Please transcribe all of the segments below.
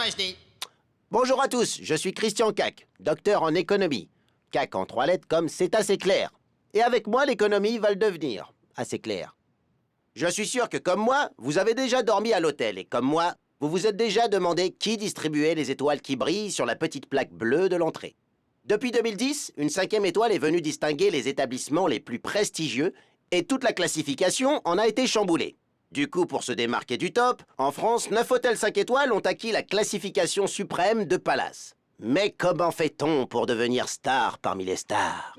HD. Bonjour à tous, je suis Christian Cac, docteur en économie. Cac en 3 lettres comme c'est assez clair. Et avec moi, l'économie va le devenir. Assez clair. Je suis sûr que comme moi, vous avez déjà dormi à l'hôtel. Et comme moi, vous vous êtes déjà demandé qui distribuait les étoiles qui brillent sur la petite plaque bleue de l'entrée. Depuis 2010, une 5e étoile est venue distinguer les établissements les plus prestigieux et toute la classification en a été chamboulée. Du coup, pour se démarquer du top, en France, 9 hôtels 5 étoiles ont acquis la classification suprême de Palace. Mais comment fait-on pour devenir star parmi les stars?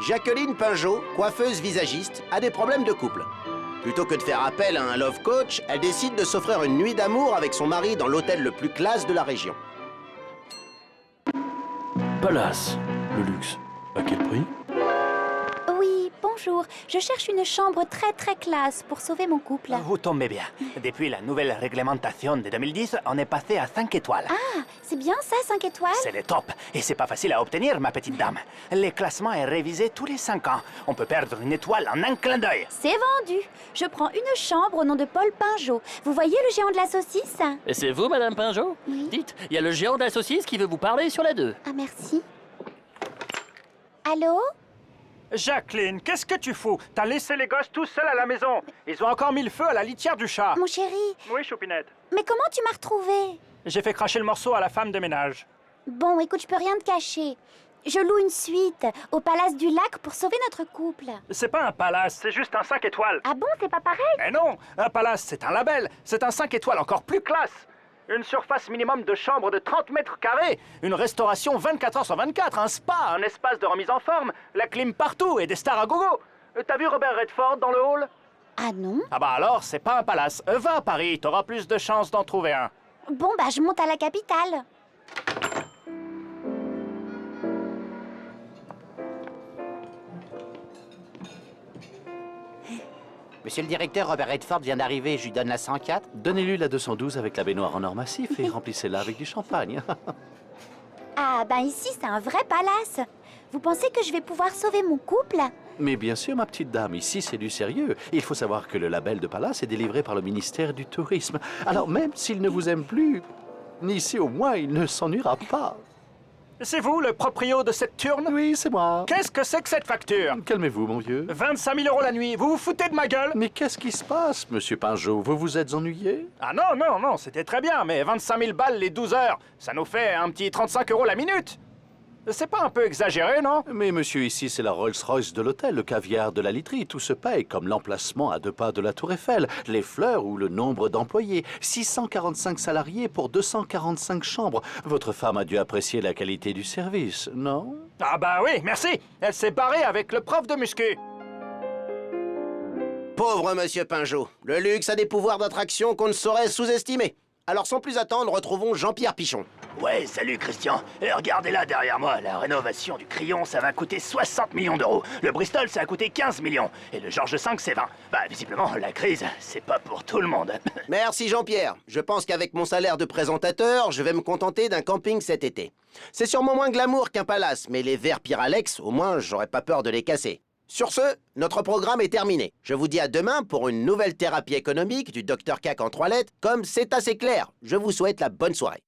Jacqueline Pinjot, coiffeuse visagiste, a des problèmes de couple. Plutôt que de faire appel à un love coach, elle décide de s'offrir une nuit d'amour avec son mari dans l'hôtel le plus classe de la région. Palace, le luxe. À quel prix? Oui, bonjour. Je cherche une chambre très classe pour sauver mon couple. Vous tombez bien. Depuis la nouvelle réglementation de 2010, on est passé à 5 étoiles. Ah, c'est bien ça, 5 étoiles? C'est le top. Et c'est pas facile à obtenir, ma petite dame. Le classement est révisé tous les 5 ans. On peut perdre une étoile en un clin d'œil. C'est vendu. Je prends une chambre au nom de Paul Pinjot. Vous voyez le géant de la saucisse? Et c'est vous, Madame Pinjot? Oui. Dites, il y a le géant de la saucisse qui veut vous parler sur la 2. Ah, merci. Allô? Jacqueline, qu'est-ce que tu fous? T'as laissé les gosses tout seuls à la maison. Ils ont encore mis le feu à la litière du chat. Mon chéri, Oui, Choupinette. mais comment tu m'as retrouvé? J'ai fait cracher le morceau à la femme de ménage. Bon, écoute, je peux rien te cacher. Je loue une suite au Palace du Lac pour sauver notre couple. C'est pas un palace, c'est juste un 5 étoiles. Ah bon, c'est pas pareil? Mais non, un palace, c'est un label. C'est un 5 étoiles encore plus classe. Une surface minimum de chambre de 30 mètres carrés, une restauration 24 heures sur 24, un spa, un espace de remise en forme, la clim partout et des stars à gogo. T'as vu Robert Redford dans le hall? Ah non? Ah bah alors, c'est pas un palace. Va à Paris, t'auras plus de chances d'en trouver un. Bon, bah je monte à la capitale. Monsieur le directeur, Robert Redford vient d'arriver, je lui donne la 104. Donnez-lui la 212 avec la baignoire en or massif et remplissez-la avec du champagne. Ah, ben ici, c'est un vrai palace. Vous pensez que je vais pouvoir sauver mon couple? Mais bien sûr, ma petite dame, ici c'est du sérieux. Il faut savoir que le label de Palace est délivré par le ministère du Tourisme. Alors même s'il ne vous aime plus, ici au moins il ne s'ennuiera pas. C'est vous le proprio de cette turne? Oui, c'est moi. Qu'est-ce que c'est que cette facture? Calmez-vous, mon vieux. 25 000 € la nuit, vous vous foutez de ma gueule? Mais qu'est-ce qui se passe, monsieur Pinjot? Vous vous êtes ennuyé? Ah non, c'était très bien, mais 25 000 balles les 12 heures, ça nous fait un petit 35 € la minute. C'est pas un peu exagéré, non? Mais monsieur, ici c'est la Rolls-Royce de l'hôtel, le caviar de la literie. Tout se paye, comme l'emplacement à 2 pas de la Tour Eiffel, les fleurs ou le nombre d'employés. 645 salariés pour 245 chambres. Votre femme a dû apprécier la qualité du service, non? Ah bah oui, merci. Elle s'est barrée avec le prof de muscu. Pauvre monsieur Pinjot, le luxe a des pouvoirs d'attraction qu'on ne saurait sous-estimer. Alors sans plus attendre, retrouvons Jean-Pierre Pichon. Ouais, salut Christian. Et regardez là derrière moi, la rénovation du Crillon, ça va coûter 60 millions d'euros. Le Bristol, ça a coûté 15 millions. Et le Georges V, c'est 20. Bah, visiblement, la crise, c'est pas pour tout le monde. Merci Jean-Pierre. Je pense qu'avec mon salaire de présentateur, je vais me contenter d'un camping cet été. C'est sûrement moins glamour qu'un palace, mais les verres Pyralex, au moins, j'aurais pas peur de les casser. Sur ce, notre programme est terminé. Je vous dis à demain pour une nouvelle thérapie économique du Dr Cac en 3 lettres, comme c'est assez clair. Je vous souhaite la bonne soirée.